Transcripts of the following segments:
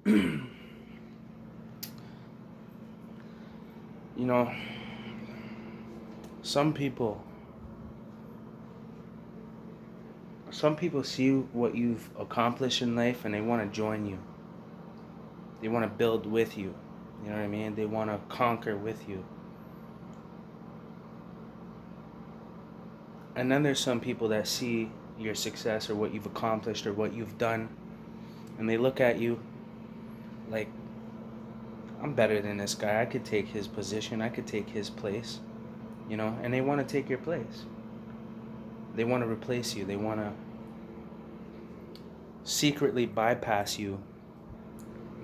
You know, some people some people see what you've accomplished in life and they want to join you. They want to build with you. You know what I mean? They want to conquer with you. And then there's some people that see your success or what you've accomplished or what you've done, and they look at you like, I'm better than this guy. I could take his position. I could take his place. And they want to take your place. They want to replace you. They want to secretly bypass you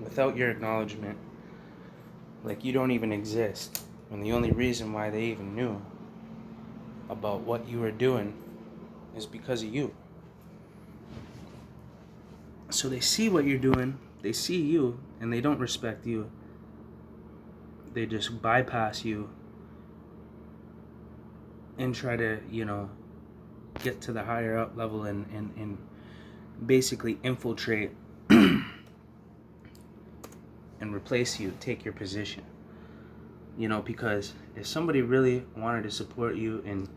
without your acknowledgement, like you don't even exist. And the only reason why they even knew about what you were doing is because of you. So they see what you're doing, they see you, and they don't respect you. They just bypass you and try to, get to the higher up level and basically infiltrate and replace you, take your position. Because if somebody really wanted to support you and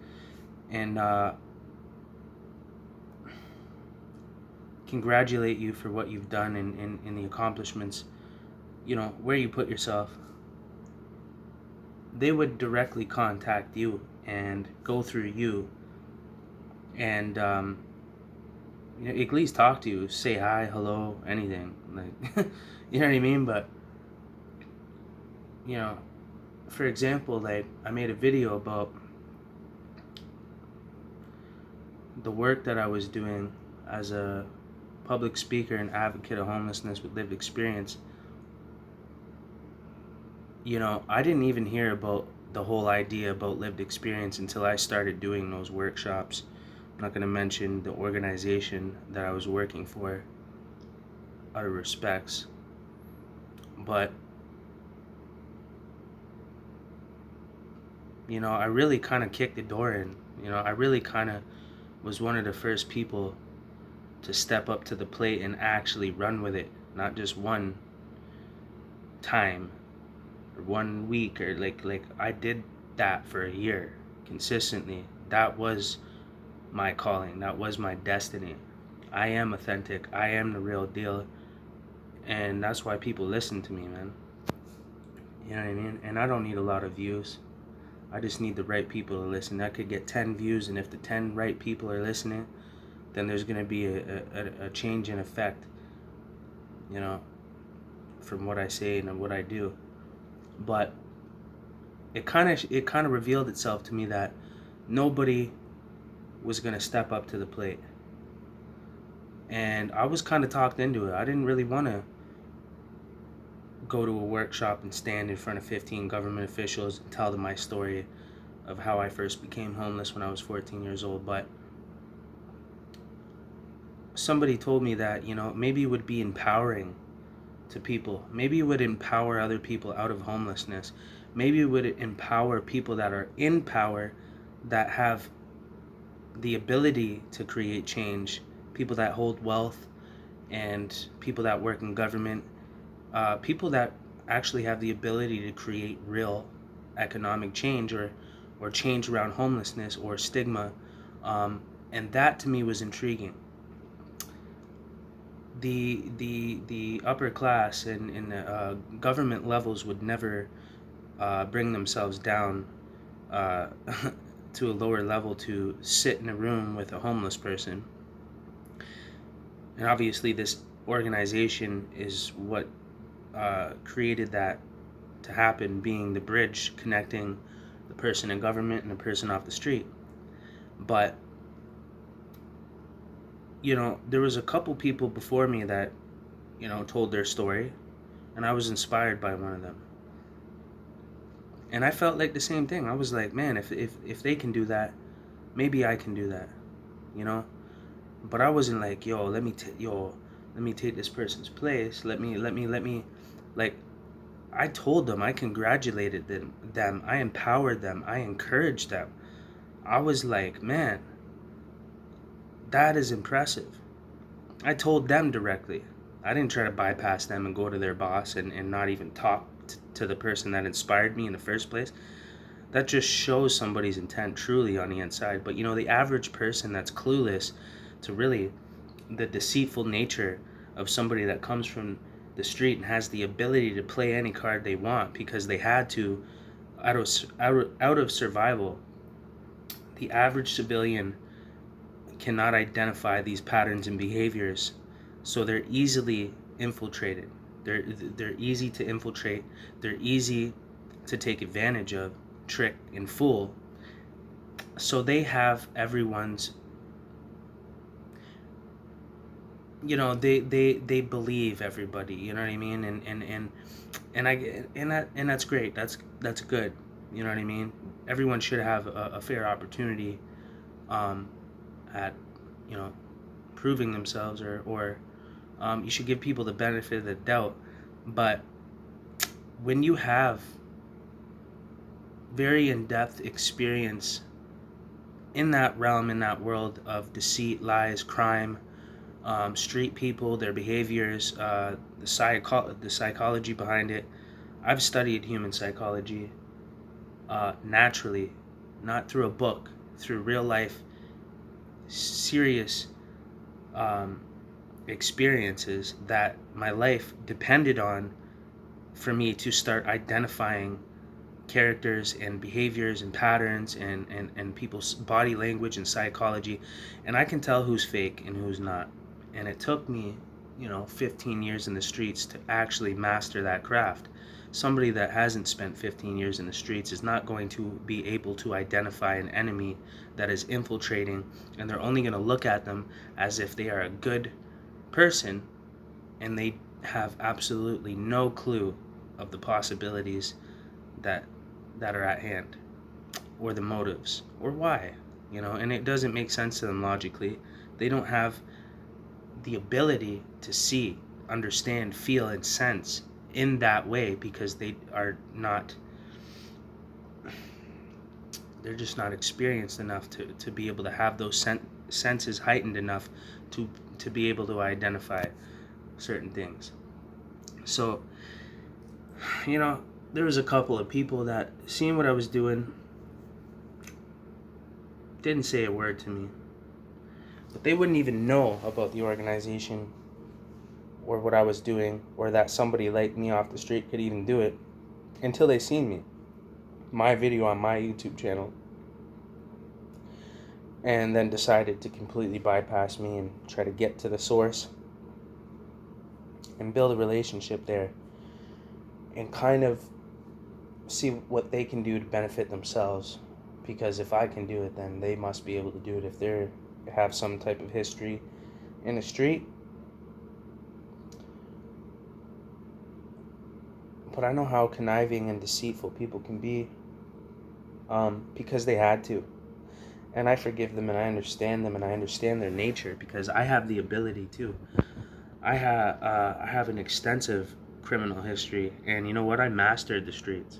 congratulate you for what you've done and the accomplishments, where you put yourself, they would directly contact you and go through you and at least talk to you, say hi, hello, anything, like you know what I mean. But for example, like I made a video about the work that I was doing as a public speaker and advocate of homelessness with lived experience. I didn't even hear about the whole idea about lived experience until I started doing those workshops. I'm not going to mention the organization that I was working for out of respects, but I really kind of kicked the door in. I really kind of was one of the first people to step up to the plate and actually run with it, not just one time or 1 week or like I did that for a year consistently. That was my calling. That was my destiny. I am authentic. I am the real deal. And that's why people listen to me, man. You know what I mean? And I don't need a lot of views. I just need the right people to listen. I could get 10 views, and if the 10 right people are listening, then there's going to be a change in effect, from what I say and what I do. But it kind of revealed itself to me that nobody was going to step up to the plate. And I was kind of talked into it. I didn't really want to go to a workshop and stand in front of 15 government officials and tell them my story of how I first became homeless when I was 14 years old. But somebody told me that, maybe it would be empowering to people. Maybe it would empower other people out of homelessness. Maybe it would empower people that are in power, that have the ability to create change, people that hold wealth and people that work in government, people that actually have the ability to create real economic change or change around homelessness or stigma. And that to me was intriguing. The upper class and government levels would never bring themselves down to a lower level to sit in a room with a homeless person. And obviously this organization is what created that to happen, being the bridge connecting the person in government and the person off the street. But there was a couple people before me that told their story, and I was inspired by one of them. And I felt like the same thing. I was like, man, if they can do that, maybe I can do that, But I wasn't like, let me take this person's place. Let me, like, I told them, I congratulated them, I empowered them, I encouraged them. I was like, man, that is impressive. I told them directly. I didn't try to bypass them and go to their boss and not even talk to the person that inspired me in the first place. That just shows somebody's intent truly on the inside. But the average person that's clueless to really the deceitful nature of somebody that comes from the street and has the ability to play any card they want because they had to out of survival. The average civilian cannot identify these patterns and behaviors, so they're easily infiltrated. They're easy to infiltrate. They're easy to take advantage of, trick, and fool. So they have everyone's. They believe everybody. You know what I mean? And that's great. That's good. You know what I mean? Everyone should have a fair opportunity at you know proving themselves, or you should give people the benefit of the doubt. But when you have very in-depth experience in that realm, in that world of deceit, lies, crime, street people, their behaviors, the psychology behind it. I've studied human psychology naturally, not through a book, through real life, serious um, experiences that my life depended on for me to start identifying characters and behaviors and patterns and people's body language and psychology. And I can tell who's fake and who's not. And it took me 15 years in the streets to actually master that craft. Somebody that hasn't spent 15 years in the streets is not going to be able to identify an enemy that is infiltrating, and they're only going to look at them as if they are a good person, and they have absolutely no clue of the possibilities that are at hand, or the motives, or why. And it doesn't make sense to them logically. They don't have the ability to see, understand, feel, and sense in that way because they are not, they're just not experienced enough to be able to have those senses heightened enough to be able to identify certain things. So, there was a couple of people that seeing what I was doing didn't say a word to me, but they wouldn't even know about the organization or what I was doing, or that somebody like me off the street could even do it until they seen me, my video on my YouTube channel, and then decided to completely bypass me and try to get to the source and build a relationship there and kind of see what they can do to benefit themselves. Because if I can do it, then they must be able to do it if they have some type of history in the street. But I know how conniving and deceitful people can be, because they had to. And I forgive them, and I understand them, and I understand their nature because I have the ability to. I have an extensive criminal history, and you know what? I mastered the streets.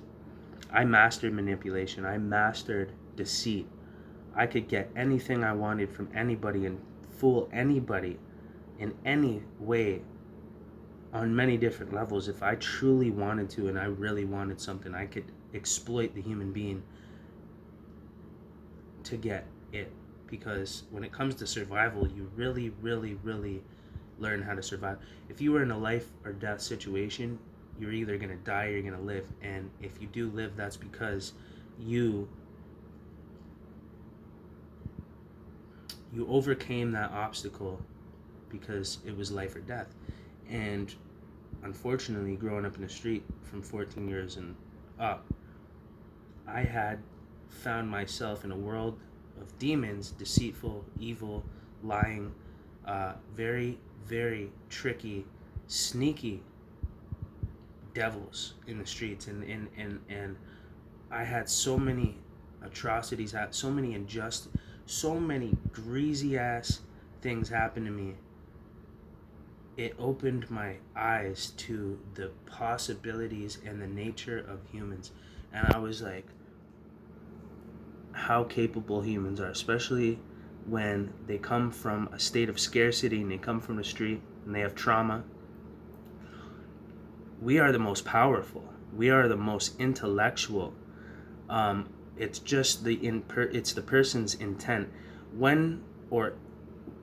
I mastered manipulation. I mastered deceit. I could get anything I wanted from anybody and fool anybody in any way on many different levels. If I truly wanted to and I really wanted something, I could exploit the human being to get it. Because when it comes to survival, you really, really, really learn how to survive. If you were in a life or death situation, you're either going to die or you're going to live. And if you do live, that's because you overcame that obstacle because it was life or death. And unfortunately, growing up in the street from 14 years and up, I had found myself in a world of demons, deceitful, evil, lying, very, very tricky, sneaky devils in the streets. And I had so many atrocities, so many so many greasy ass things happen to me. It opened my eyes to the possibilities and the nature of humans. And I was like, how capable humans are, especially when they come from a state of scarcity and they come from the street and they have trauma we are the most powerful. We are the most intellectual. It's just it's the person's intent. When or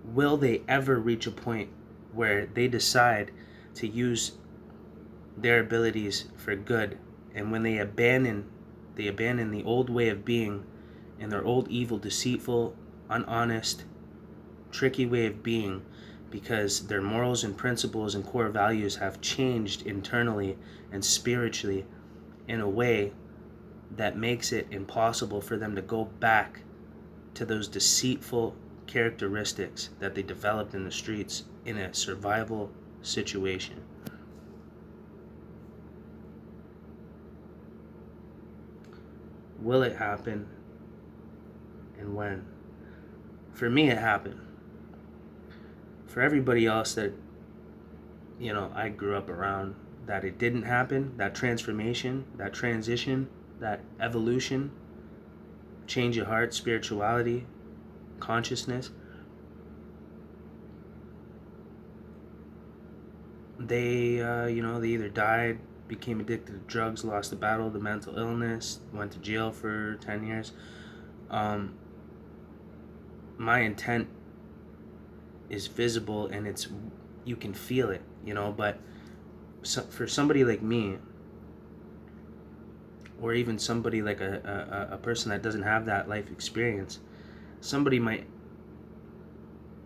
will they ever reach a point where they decide to use their abilities for good, and when they abandon the old way of being and their old evil, deceitful, unhonest, tricky way of being, because their morals and principles and core values have changed internally and spiritually in a way that makes it impossible for them to go back to those deceitful characteristics that they developed in the streets in a survival situation. Will it happen, and when? For me, it happened. For everybody else that, I grew up around, that it didn't happen, that transformation, that transition, that evolution, change of heart, spirituality, consciousness, they, they either died, became addicted to drugs, lost the battle, the mental illness, went to jail for 10 years. My intent is visible, and you can feel it, but for somebody like me, or even somebody like a person that doesn't have that life experience, somebody might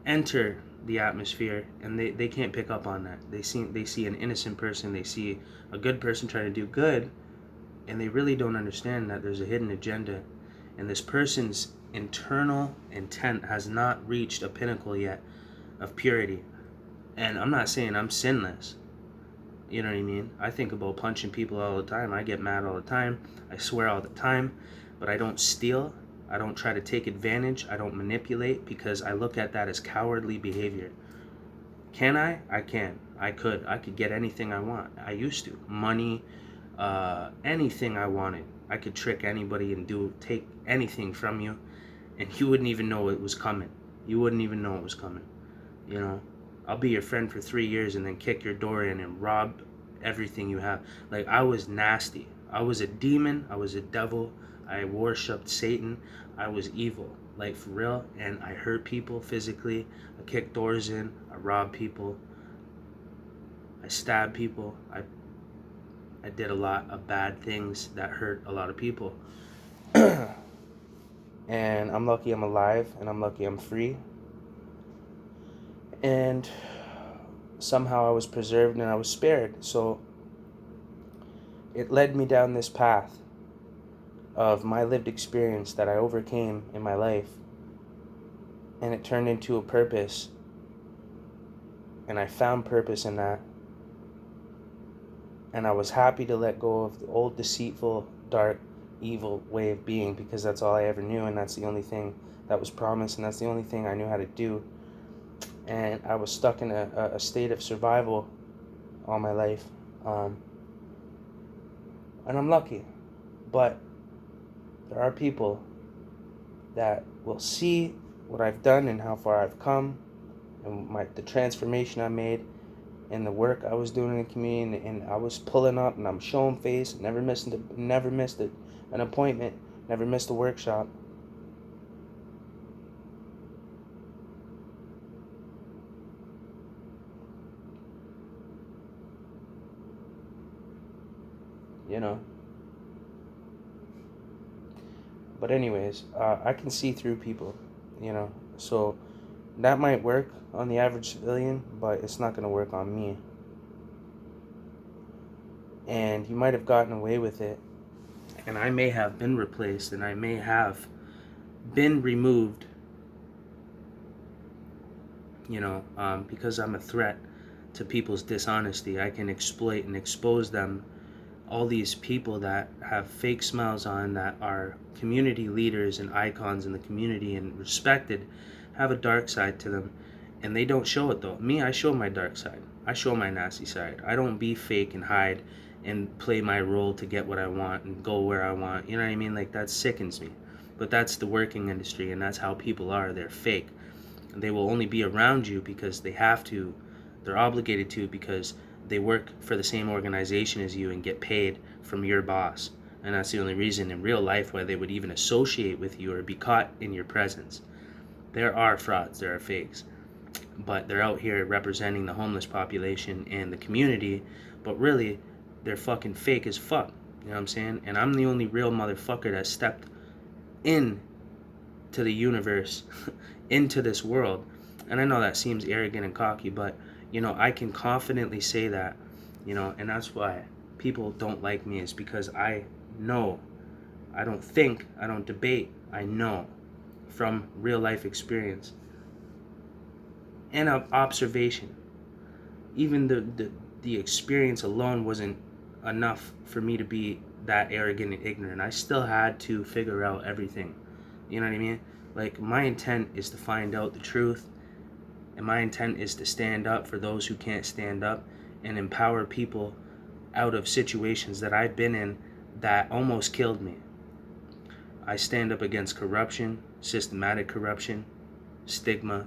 enter the atmosphere and they can't pick up on that. They see an innocent person, they see a good person trying to do good, and they really don't understand that there's a hidden agenda, and this person's internal intent has not reached a pinnacle yet of purity. And I'm not saying I'm sinless. You know what I mean? I think about punching people all the time. I get mad all the time. I swear all the time. But I don't steal. I don't try to take advantage. I don't manipulate, because I look at that as cowardly behavior. Can I? I can. I could. I could get anything I want. I used to. Money, anything I wanted. I could trick anybody and take anything from you, and you wouldn't even know it was coming. You wouldn't even know it was coming. I'll be your friend for 3 years and then kick your door in and rob everything you have. Like, I was nasty. I was a demon. I was a devil. I worshipped Satan. I was evil, like, for real. And I hurt people physically. I kicked doors in. I robbed people. I stabbed people. I did a lot of bad things that hurt a lot of people. And I'm lucky I'm alive, and I'm lucky I'm free. And somehow I was preserved and I was spared. So it led me down this path of my lived experience that I overcame in my life, and it turned into a purpose, and I found purpose in that, and I was happy to let go of the old, deceitful, dark, evil way of being, because that's all I ever knew, and that's the only thing that was promised, and that's the only thing I knew how to do. And I was stuck in a state of survival all my life, and I'm lucky. But there are people that will see what I've done and how far I've come, and the transformation I made, and the work I was doing in the community, and I was pulling up, and I'm showing face, never missed an appointment, never missed a workshop. But anyways, I can see through people, so that might work on the average civilian, but it's not going to work on me. And you might have gotten away with it, and I may have been replaced, and I may have been removed, because I'm a threat to people's dishonesty. I can exploit and expose them. All these people that have fake smiles on, that are community leaders and icons in the community and respected, have a dark side to them, and they don't show it though. Me, I show my dark side. I show my nasty side. I don't be fake and hide and play my role to get what I want and go where I want. You know what I mean? Like, that sickens me. But that's the working industry, and that's how people are. They're fake. They will only be around you because they have to. They're obligated to, because they work for the same organization as you and get paid from your boss. And that's the only reason in real life why they would even associate with you or be caught in your presence. There are frauds, there are fakes, but they're out here representing the homeless population and the community, but really, they're fucking fake as fuck. You know what I'm saying? And I'm the only real motherfucker that stepped in to the universe, into this world. And I know that seems arrogant and cocky, but, I can confidently say that, and that's why people don't like me, is because I know. I don't think, I don't debate, I know from real life experience and observation. Even the experience alone wasn't enough for me to be that arrogant and ignorant. I still had to figure out everything. You know what I mean? Like, my intent is to find out the truth, and my intent is to stand up for those who can't stand up and empower people out of situations that I've been in that almost killed me. I stand up against corruption, systematic corruption, stigma.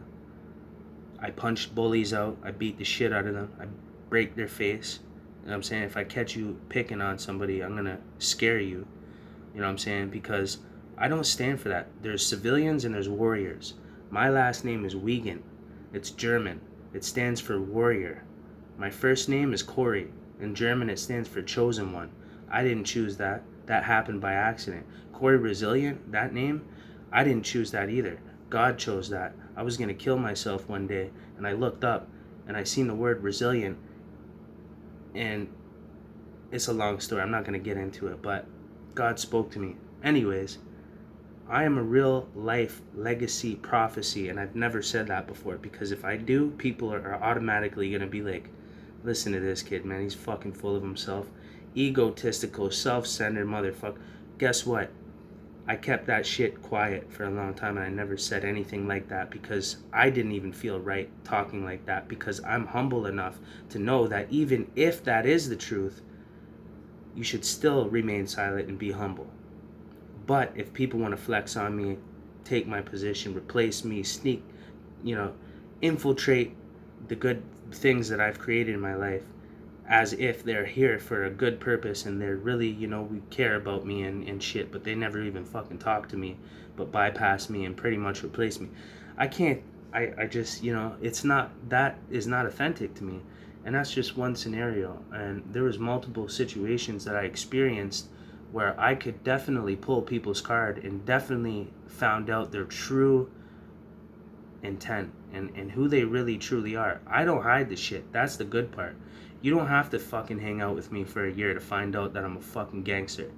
I punch bullies out. I beat the shit out of them. I break their face. You know what I'm saying? If I catch you picking on somebody, I'm going to scare you. You know what I'm saying? Because I don't stand for that. There's civilians and there's warriors. My last name is Wiegand. It's German. It stands for warrior. My first name is Corey. In German, it stands for chosen one. I didn't choose that. That happened by accident. Corey Resilient, that name, I didn't choose that either. God chose that. I was going to kill myself one day, and I looked up, and I seen the word resilient, and it's a long story. I'm not going to get into it, but God spoke to me. Anyways, I am a real life legacy prophecy, and I've never said that before, because if I do, people are automatically going to be like, listen to this kid, man. He's fucking full of himself. Egotistical, self-centered motherfucker. Guess what? I kept that shit quiet for a long time, and I never said anything like that because I didn't even feel right talking like that, because I'm humble enough to know that even if that is the truth, you should still remain silent and be humble. But if people want to flex on me, take my position, replace me, sneak, infiltrate the good things that I've created in my life, as if they're here for a good purpose and they're really, we care about me and shit, but they never even fucking talk to me, but bypass me and pretty much replace me. I can't, I just, it's not, that is not authentic to me. And that's just one scenario. And there was multiple situations that I experienced where I could definitely pull people's card and definitely found out their true intent and who they really truly are. I don't hide the shit. That's the good part. You don't have to fucking hang out with me for a year to find out that I'm a fucking gangster. You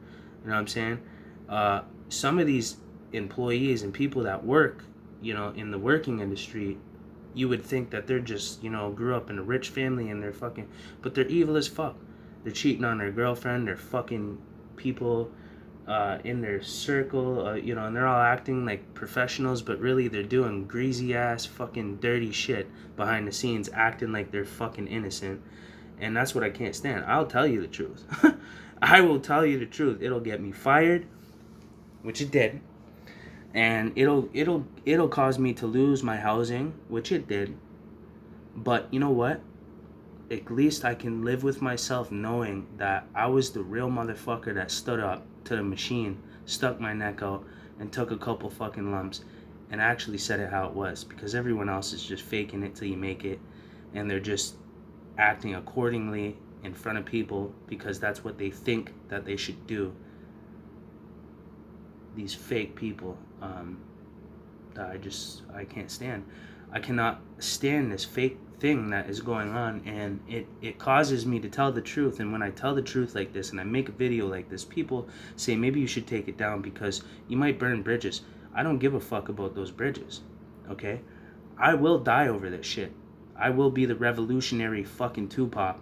know what I'm saying? Some of these employees and people that work, in the working industry, you would think that they're just, grew up in a rich family and they're fucking, but they're evil as fuck. They're cheating on their girlfriend, they're fucking people in their circle, and they're all acting like professionals, but really they're doing greasy ass fucking dirty shit behind the scenes, acting like they're fucking innocent. And that's what I can't stand. I'll tell you the truth. I will tell you the truth. It'll get me fired, which it did. And it'll cause me to lose my housing, which it did. But you know what? At least I can live with myself knowing that I was the real motherfucker that stood up to the machine, stuck my neck out, and took a couple fucking lumps and actually said it how it was. Because everyone else is just faking it till you make it. And they're just acting accordingly in front of people because that's what they think that they should do. These fake people that I can't stand. I cannot stand this fake thing that is going on, and it causes me to tell the truth. And when I tell the truth like this and I make a video like this, people say maybe you should take it down because you might burn bridges. I don't give a fuck about those bridges, okay? I will die over this shit. I will be the revolutionary fucking Tupac,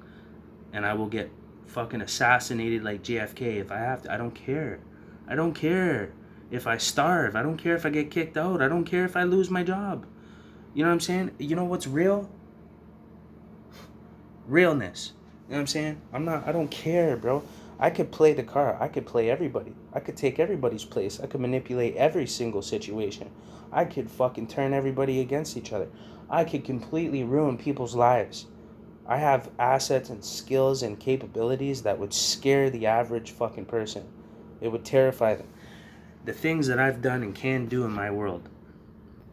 and I will get fucking assassinated like JFK if I have to. I don't care. I don't care if I starve. I don't care if I get kicked out. I don't care if I lose my job. You know what I'm saying? You know what's real? Realness. You know what I'm saying? I don't care, bro. I could play the card. I could play everybody. I could take everybody's place. I could manipulate every single situation. I could fucking turn everybody against each other. I could completely ruin people's lives. I have assets and skills and capabilities that would scare the average fucking person. It would terrify them. The things that I've done and can do in my world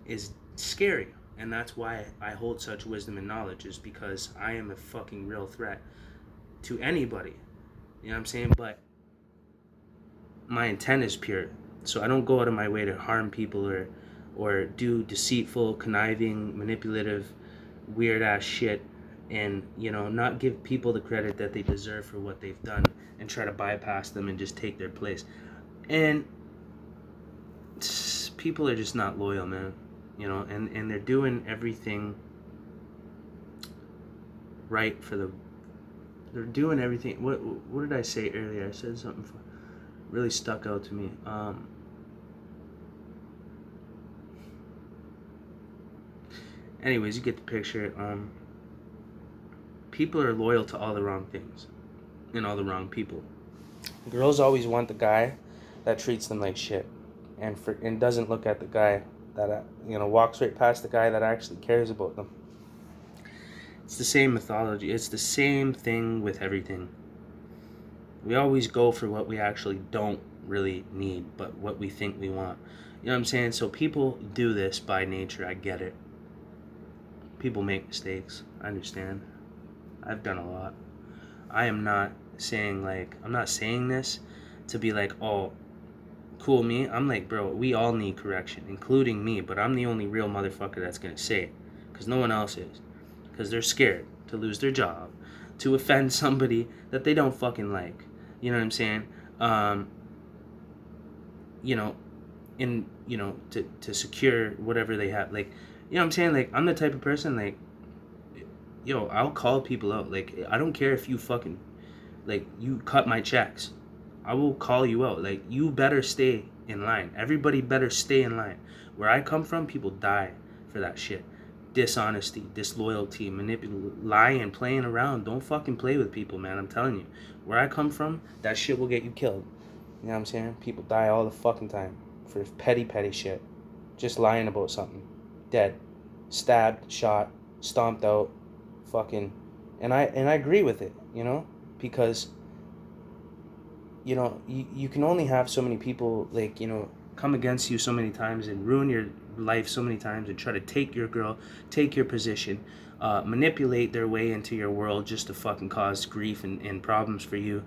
is scary. And that's why I hold such wisdom and knowledge, is because I am a fucking real threat to anybody. You know what I'm saying? But my intent is pure. So I don't go out of my way to harm people or do deceitful, conniving, manipulative, weird ass shit, and not give people the credit that they deserve for what they've done, and try to bypass them and just take their place. And people are just not loyal, man. And they're doing everything right for the they're doing everything. What did I say earlier? I said something really stuck out to me. Anyways, you get the picture. People are loyal to all the wrong things and all the wrong people. Girls always want the guy that treats them like shit, and doesn't look at the guy that walks right past the guy that actually cares about them. It's the same mythology. It's the same thing with everything. We always go for what we actually don't really need, but what we think we want. You know what I'm saying? So people do this by nature. I get it. People make mistakes. I understand. I've done a lot. I'm not saying this to be like, oh, cool me. I'm like, bro, we all need correction, including me, but I'm the only real motherfucker that's gonna say it, because no one else is. Because they're scared to lose their job, to offend somebody that they don't fucking like. You know what I'm saying? To secure whatever they have. Like, you know what I'm saying? Like, I'm the type of person, like, I'll call people out. Like, I don't care if you fucking, like, you cut my checks. I will call you out. Like, you better stay in line. Everybody better stay in line. Where I come from, people die for that shit. Dishonesty, disloyalty, lying, playing around. Don't fucking play with people, man. I'm telling you. Where I come from, that shit will get you killed. You know what I'm saying? People die all the fucking time for petty shit. Just lying about something. Dead. Stabbed, shot, stomped out, fucking. And I agree with it, because you can only have so many people, like, come against you so many times and ruin your life so many times and try to take your girl, take your position, manipulate their way into your world just to fucking cause grief and problems for you,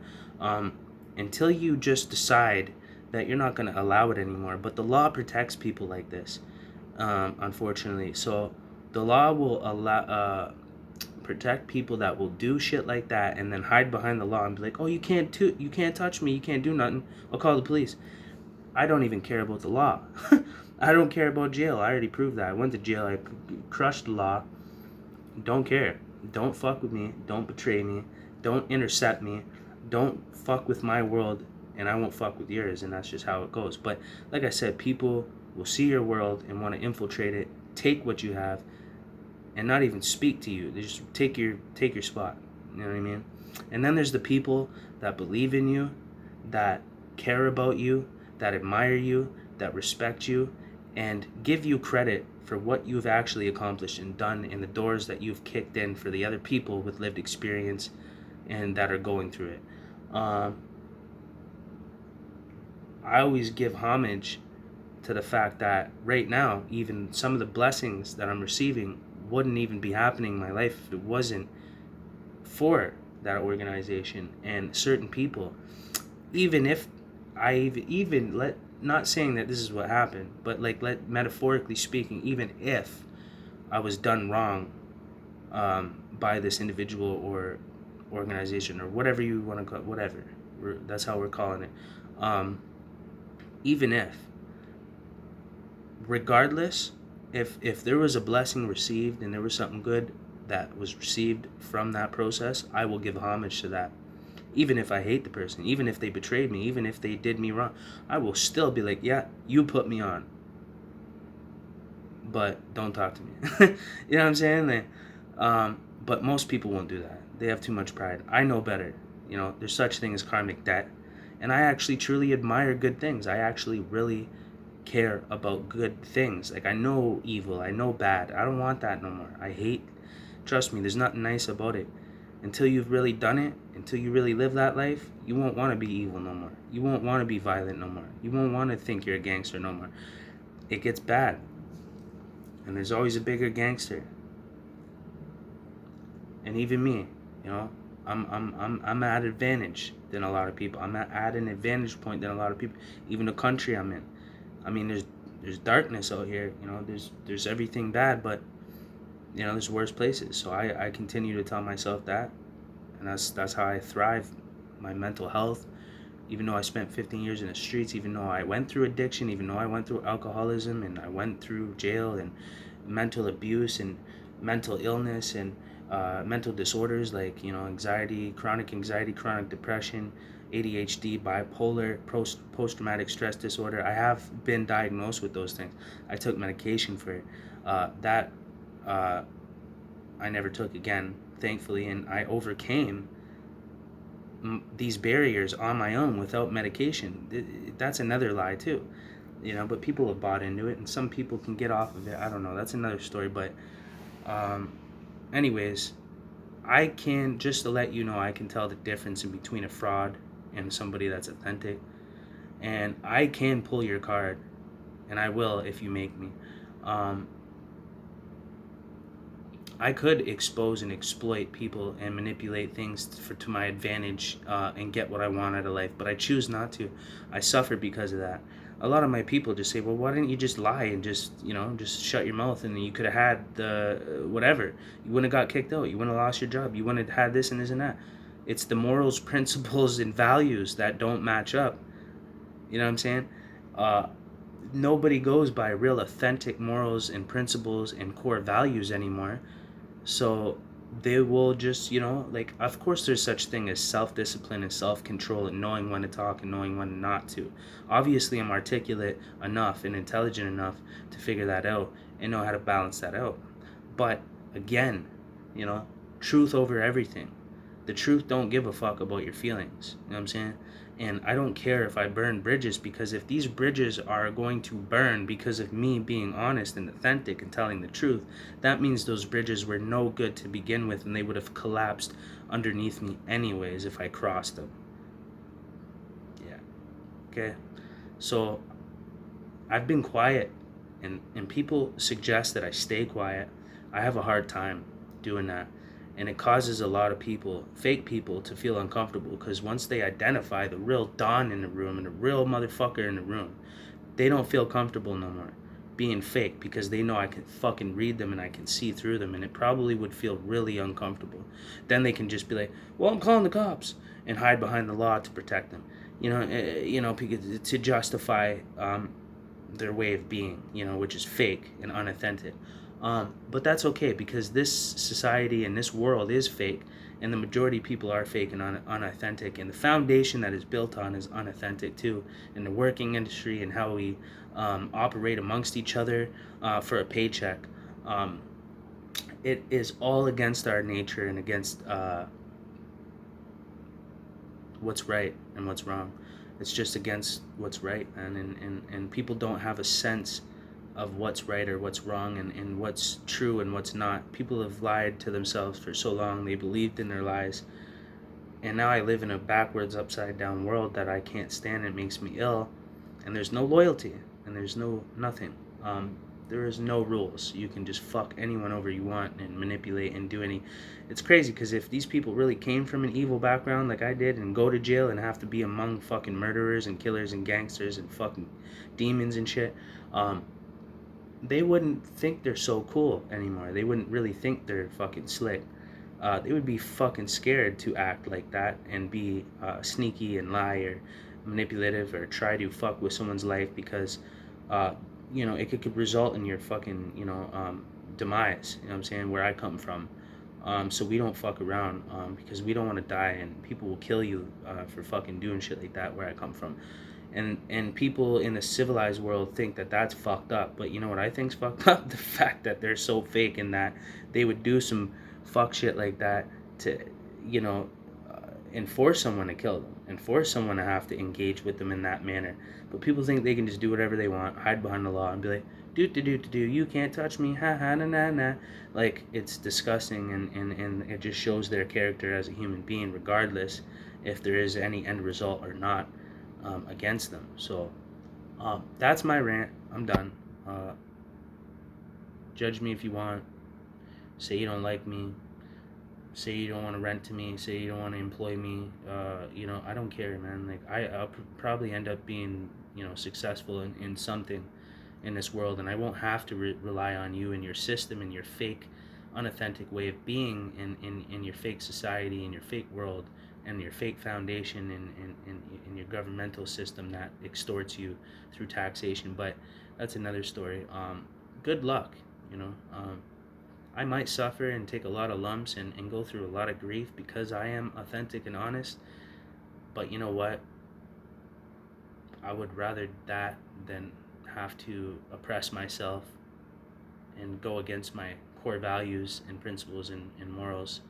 until you just decide that you're not going to allow it anymore. But the law protects people like this, unfortunately. So the law will allow protect people that will do shit like that and then hide behind the law and be like, oh, you can't touch me, you can't do nothing, I'll call the police. I don't even care about the law. I don't care about jail. I already proved that. I went to jail. I crushed the law. Don't care. Don't fuck with me. Don't betray me. Don't intercept me. Don't fuck with my world, and I won't fuck with yours, and that's just how it goes. But like I said, people will see your world and want to infiltrate it, take what you have, and not even speak to you. They just take your spot. You know what I mean? And then there's the people that believe in you, that care about you, that admire you, that respect you, and give you credit for what you've actually accomplished and done in the doors that you've kicked in for the other people with lived experience and that are going through it. I always give homage to the fact that right now, even some of the blessings that I'm receiving wouldn't even be happening in my life if it wasn't for that organization and certain people. Even if not saying that this is what happened, but metaphorically speaking, even if I was done wrong by this individual or organization or whatever you want to call it, whatever, that's how we're calling it. Even if, regardless, if there was a blessing received and there was something good that was received from that process, I will give homage to that. Even if I hate the person, even if they betrayed me, even if they did me wrong, I will still be like, yeah, you put me on, but don't talk to me. You know what I'm saying? But most people won't do that. They have too much pride. I know better. There's such thing as karmic debt, and I actually truly admire good things. I actually really care about good things. Like, I know evil, I know bad. I don't want that no more. I hate Trust me, there's nothing nice about it. Until you've really done it, until you really live that life, you won't want to be evil no more. You won't want to be violent no more. You won't want to think you're a gangster no more. It gets bad. And there's always a bigger gangster. And even me, you know, I'm at an advantage than a lot of people. I'm at an advantage point than a lot of people. Even the country I'm in. I mean, there's darkness out here. You know, there's everything bad, but you know, there's worse places. So I continue to tell myself that, and that's how I thrive. My mental health. Even though I spent 15 years in the streets, even though I went through addiction, even though I went through alcoholism, and I went through jail and mental abuse and mental illness and mental disorders like, you know, anxiety, chronic depression, ADHD, bipolar, post-traumatic stress disorder. I have been diagnosed with those things. I took medication for it. That I never took again, thankfully, and I overcame these barriers on my own without medication. That's another lie too, you know. But people have bought into it, and some people can get off of it. I don't know. That's another story. But, anyways, I can, just to let you know, I can tell the difference in between a fraud and somebody that's authentic, and I can pull your card, and I will if you make me. I could expose and exploit people and manipulate things to my advantage, and get what I want out of life, but I choose not to. I suffer because of that. A lot of my people just say, well, why didn't you just lie and just, you know, just shut your mouth, and you could have had the whatever. You wouldn't have got kicked out. You wouldn't have lost your job. You wouldn't have had this and this and that. It's the morals, principles, and values that don't match up. You know what I'm saying? Nobody goes by real authentic morals and principles and core values anymore. So they will just, you know, like, of course there's such thing as self-discipline and self-control and knowing when to talk and knowing when not to. Obviously I'm articulate enough and intelligent enough to figure that out and know how to balance that out. But again, you know, truth over everything. The truth don't give a fuck about your feelings. You know what I'm saying? And I don't care if I burn bridges, because if these bridges are going to burn because of me being honest and authentic and telling the truth, that means those bridges were no good to begin with, and they would have collapsed underneath me anyways if I crossed them. Yeah. Okay. So I've been quiet, and people suggest that I stay quiet. I have a hard time doing that. And it causes a lot of people, fake people, to feel uncomfortable, because once they identify the real Don in the room and the real motherfucker in the room, they don't feel comfortable no more being fake, because they know I can fucking read them and I can see through them, and it probably would feel really uncomfortable. Then they can just be like, well, I'm calling the cops, and hide behind the law to protect them. Because to justify their way of being, which is fake and unauthentic. But that's okay, because this society and this world is fake, and the majority of people are fake and unauthentic, and the foundation that is built on is unauthentic too, in the working industry and how we operate amongst each other for a paycheck. It is all against our nature and against what's right and what's wrong. It's just against what's right, and people don't have a sense of what's right or what's wrong, and what's true and what's not. People have lied to themselves for so long. They believed in their lies, and now I live in a backwards, upside down world that I can't stand. It makes me ill, and there's no loyalty, and there's no nothing. There is no rules. You can just fuck anyone over you want and manipulate and do any. It's crazy, because if these people really came from an evil background like I did and go to jail and have to be among fucking murderers and killers and gangsters and fucking demons and shit, they wouldn't think they're so cool anymore. They wouldn't really think they're fucking slick. They would be fucking scared to act like that and be sneaky and lie or manipulative or try to fuck with someone's life, because it could result in your fucking demise. You know what I'm saying? Where I come from. So we don't fuck around, because we don't want to die, and people will kill you for fucking doing shit like that where I come from. And people in the civilized world think that that's fucked up, but you know what I think's fucked up? The fact that they're so fake, and that they would do some fuck shit like that to, enforce someone to kill them, and force someone to have to engage with them in that manner. But people think they can just do whatever they want, hide behind the law, and be like, do, you can't touch me, ha ha na na na. Like, it's disgusting, and it just shows their character as a human being, regardless if there is any end result or not, against them. So that's my rant. I'm done. uh, Judge me if you want, say you don't like me, say you don't want to rent to me, say you don't want to employ me. I don't care, man. Like, I'll probably end up being, successful in something in this world, and I won't have to rely on you and your system and your fake, unauthentic way of being in your fake society, in your fake world, and your fake foundation, in your governmental system that extorts you through taxation. But that's another story. Good luck. I might suffer and take a lot of lumps and go through a lot of grief because I am authentic and honest. But you know what? I would rather that than have to oppress myself and go against my core values and principles and morals.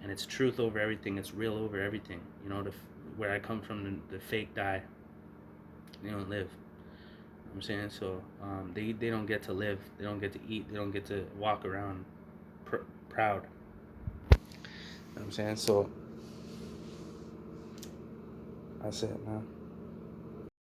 And it's truth over everything. It's real over everything. Where I come from, the fake die. They don't live. You know what I'm saying? So they don't get to live. They don't get to eat. They don't get to walk around proud. You know what I'm saying? So that's it, man.